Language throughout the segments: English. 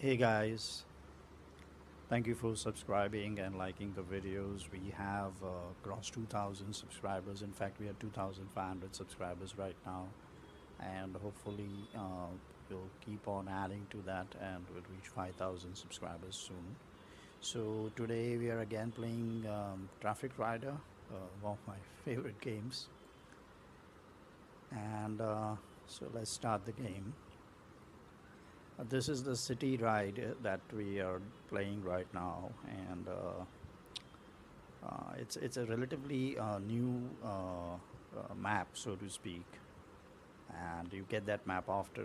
Hey guys, thank you for subscribing and liking the videos. We have crossed 2,000 subscribers. In fact, we have 2,500 subscribers right now, and hopefully, we'll keep on adding to that and we'll reach 5,000 subscribers soon. So, today we are again playing Traffic Rider, one of my favorite games. And so, let's start the game. This is the city ride that we are playing right now, and it's a relatively new map, so to speak, and you get that map after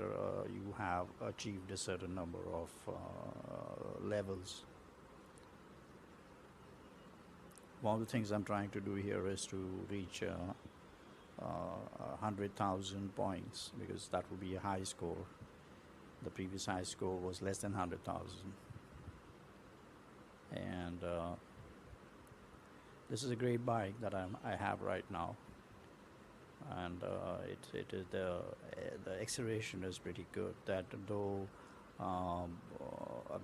you have achieved a certain number of levels. One of the things I'm trying to do here is to reach 100,000 points because that would be a high score. The previous high score was less than 100,000, and this is a great bike that I have right now, and it is the acceleration is pretty good. That though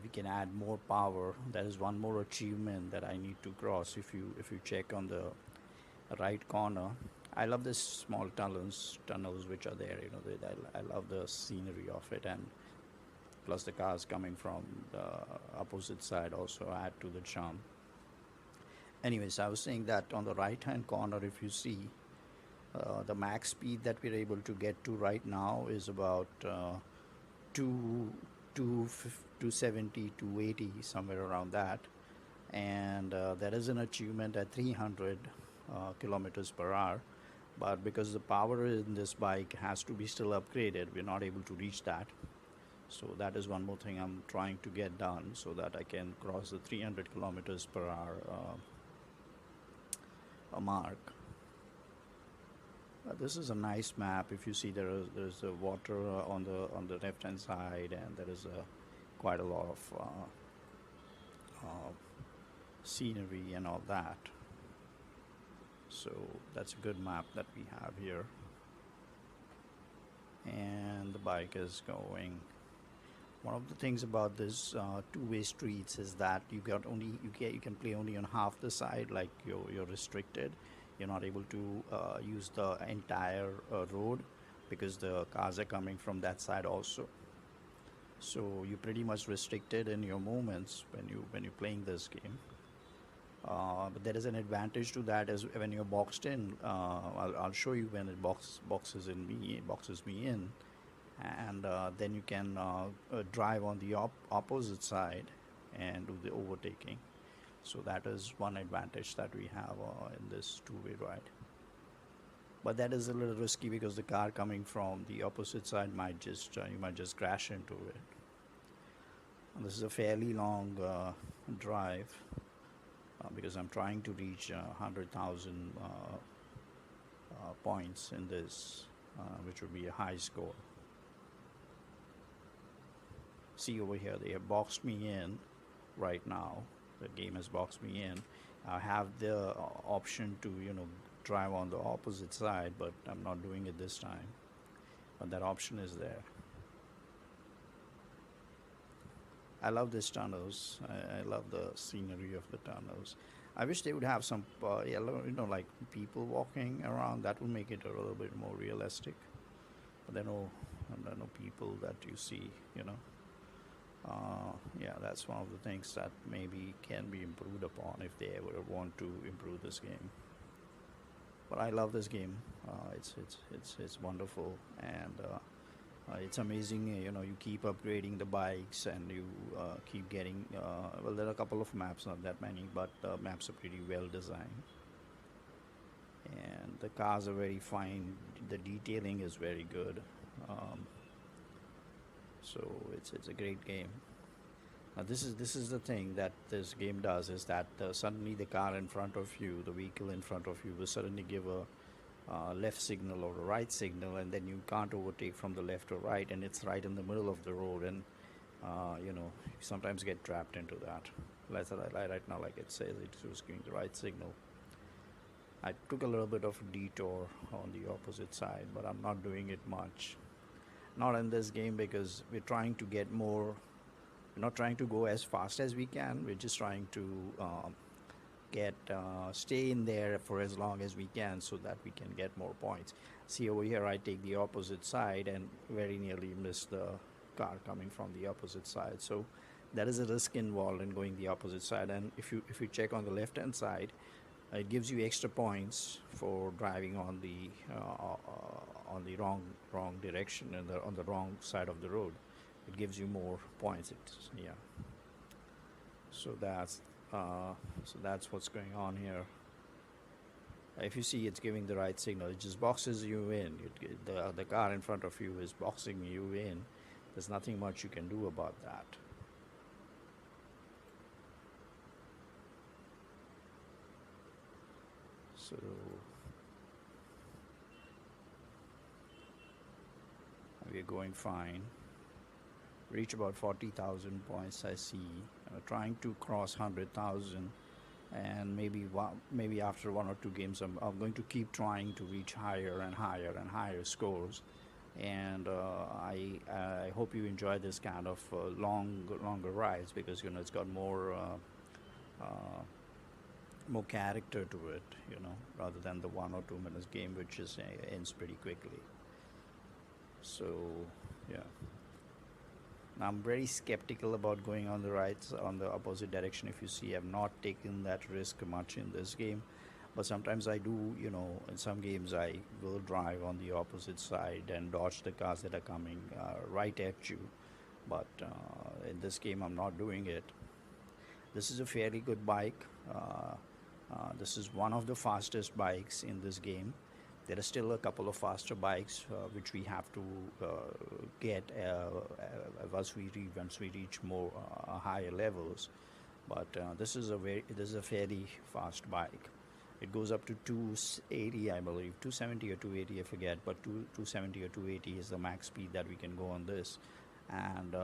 we can add more power. That is one more achievement that I need to cross. If you check on the right corner, I love this small tunnels which are there. I love the scenery of it, and plus the cars coming from the opposite side also add to the charm. Anyways, I was saying that on the right hand corner, if you see, the max speed that we're able to get to right now is about 2 270 280, somewhere around that. And there is an achievement at 300 kilometers per hour, but because the power in this bike has to be still upgraded, we're not able to reach that. So that is one more thing I'm trying to get done so that I can cross the 300 kilometers per hour mark. This is a nice map. If you see, there's a water on the left hand side, and there is quite a lot of scenery and all that. So that's a good map that we have here, and the bike is going. One of the things about this two-way streets is that you can play only on half the side, like you're restricted. You're not able to use the entire road because the cars are coming from that side also. So you're pretty much restricted in your movements when you're playing this game. But there is an advantage to that as when you're boxed in. I'll show you when it boxes me in, and then you can drive on the opposite side and do the overtaking. So that is one advantage that we have in this two-way ride. But that is a little risky because the car coming from the opposite side might just you might just crash into it. And this is a fairly long drive because I'm trying to reach 100,000 points in this, which would be a high score. See over here, they have boxed me in right now. The game has boxed me in. I have the option to drive on the opposite side, but I'm not doing it this time. But that option is there. I love these tunnels. I love the scenery of the tunnels. I wish they would have some like people walking around. That would make it a little bit more realistic. But there are no people that you see. Yeah, that's one of the things that maybe can be improved upon if they ever want to improve this game. But I love this game. It's wonderful, and it's amazing. You keep upgrading the bikes, and you keep getting. Well, there are a couple of maps, not that many, but maps are pretty well designed, and the cars are very fine. The detailing is very good. Um, so it's a great game. Now this is the thing that this game does, is that suddenly the car in front of you, the vehicle in front of you, will suddenly give a left signal or a right signal, and then you can't overtake from the left or right, and it's right in the middle of the road, and you sometimes get trapped into that. Right now, like it says, it was giving the right signal. I took a little bit of a detour on the opposite side, but I'm not doing it much. Not in this game because we're trying to get more We're not trying to go as fast as we can. We're just trying to get stay in there for as long as we can so that we can get more points. See over here, I take the opposite side and very nearly miss the car coming from the opposite side. So there is a risk involved in going the opposite side. And if you check on the left hand side, it gives you extra points for driving on the wrong direction and on the wrong side of the road. It gives you more points. Yeah. So that's what's going on here. If you see, it's giving the right signal. It just boxes you in. The car in front of you is boxing you in. There's nothing much you can do about that. So we're going fine. Reach about 40,000 points, I see. Trying to cross 100,000, and maybe after one or two games, I'm going to keep trying to reach higher and higher and higher scores. And I hope you enjoy this kind of longer rides, because it's got more character to it, rather than the 1 or 2 minutes game, which ends pretty quickly. So, yeah. I'm very skeptical about going on the opposite direction. If you see, I've not taken that risk much in this game, but sometimes I do. In some games I will drive on the opposite side and dodge the cars that are coming right at you. But in this game, I'm not doing it. This is a fairly good bike. This is one of the fastest bikes in this game. There are still a couple of faster bikes which we have to get once we reach more higher levels. But this is a fairly fast bike. It goes up to 280, I believe, 270 or 280, I forget. But 270 or 280 is the max speed that we can go on this, and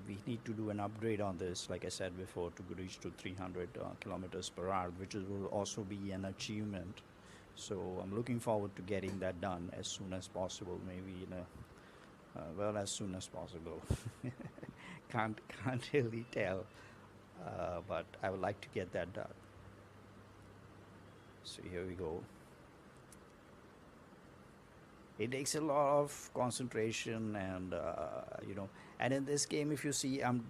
we need to do an upgrade on this, like I said before, to reach to 300 kilometers per hour, which will also be an achievement. So I'm looking forward to getting that done as soon as possible, maybe as soon as possible. Can't really tell, but I would like to get that done. So here we go. It takes a lot of concentration, and in this game, if you see, I'm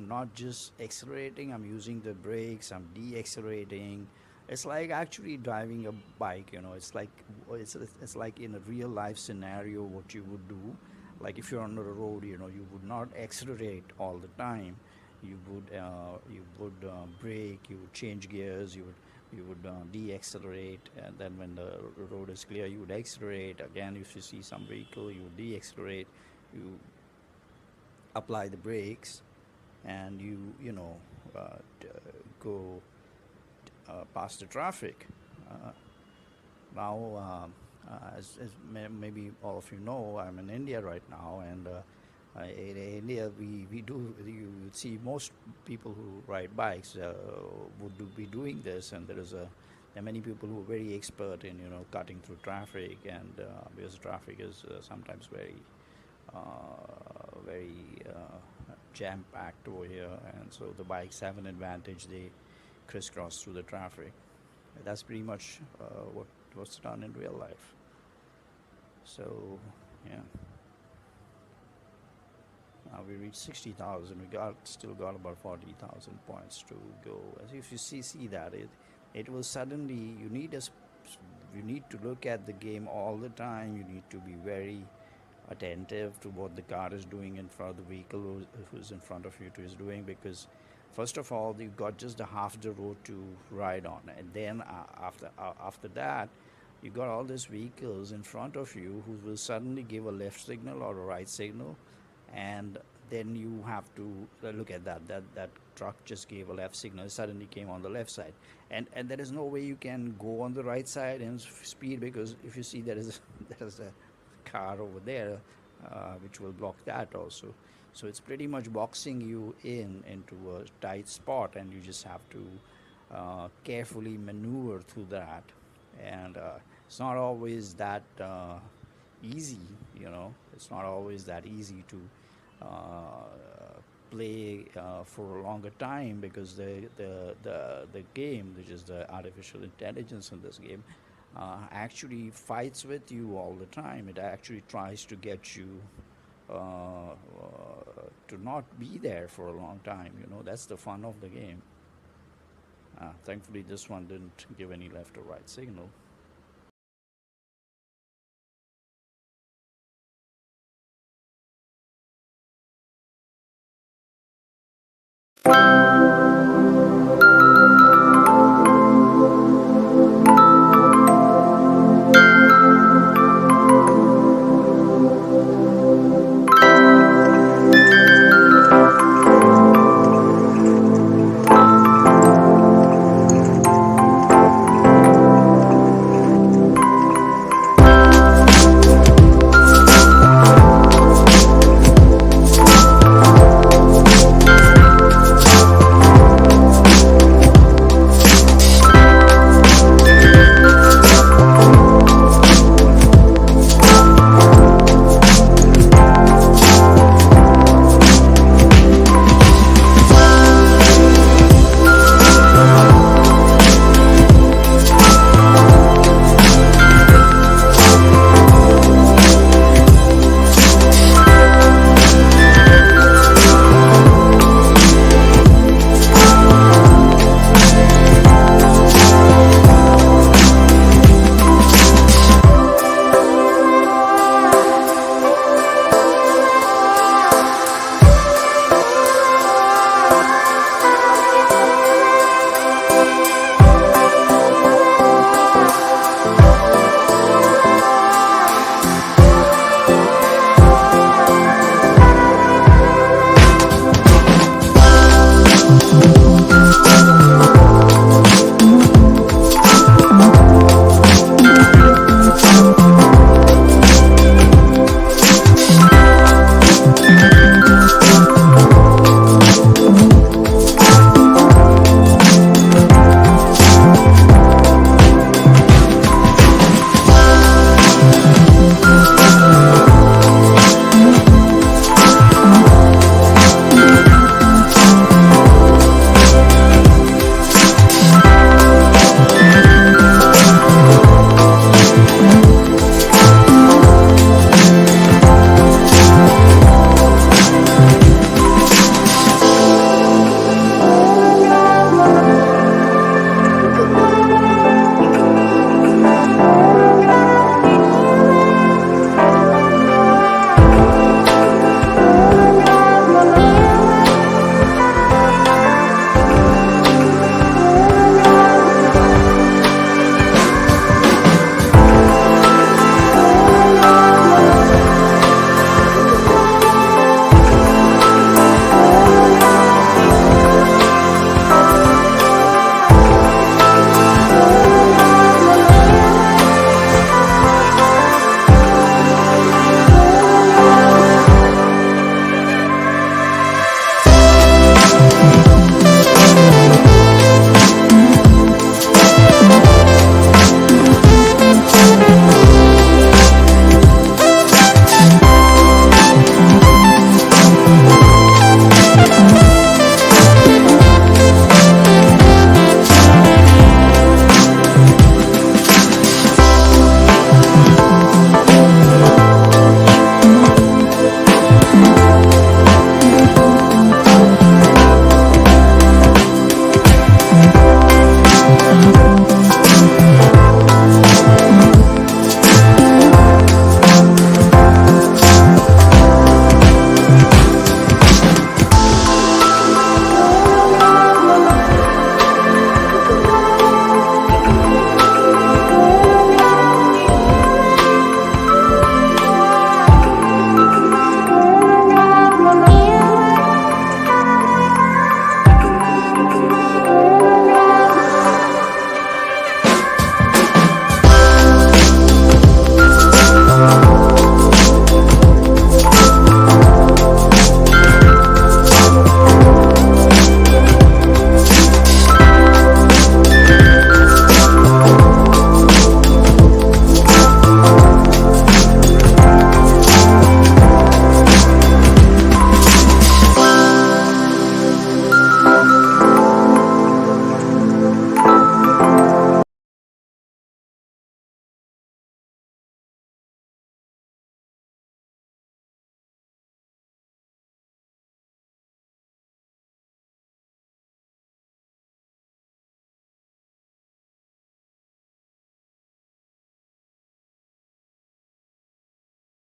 not just accelerating, I'm using the brakes, I'm de-accelerating. It's like actually driving a bike. It's like in a real life scenario what you would do. Like if you're on the road, you would not accelerate all the time. You would brake, you would change gears, you would de-accelerate, and then when the road is clear, you would accelerate again. If you see some vehicle, you would de-accelerate, you apply the brakes, and go past the traffic. Now, maybe all of you know, I'm in India right now, and in India we do, you see most people who ride bikes be doing this, and there are many people who are very expert in cutting through traffic, and because traffic is sometimes very jam packed over here, and so the bikes have an advantage. They crisscross through the traffic. That's pretty much what's done in real life. So, yeah. Now we reached 60,000. We still got about 40,000 points to go. As if you see that it will suddenly, you need to look at the game all the time. You need to be very attentive to what the car is doing in front of the vehicle who's in front of you is doing, because first of all, you've got just a half the road to ride on, and then after that, you got all these vehicles in front of you who will suddenly give a left signal or a right signal, and then you have to look at that truck just gave a left signal. It suddenly came on the left side, and there is no way you can go on the right side and speed, because if you see there is a car over there which will block that also. So it's pretty much boxing you into a tight spot, and you just have to carefully maneuver through that. And it's not always that easy. It's not always that easy to play for a longer time, because the game, which is the artificial intelligence in this game, actually fights with you all the time. It actually tries to get you to not be there for a long time. That's the fun of the game. Thankfully, this one didn't give any left or right signal.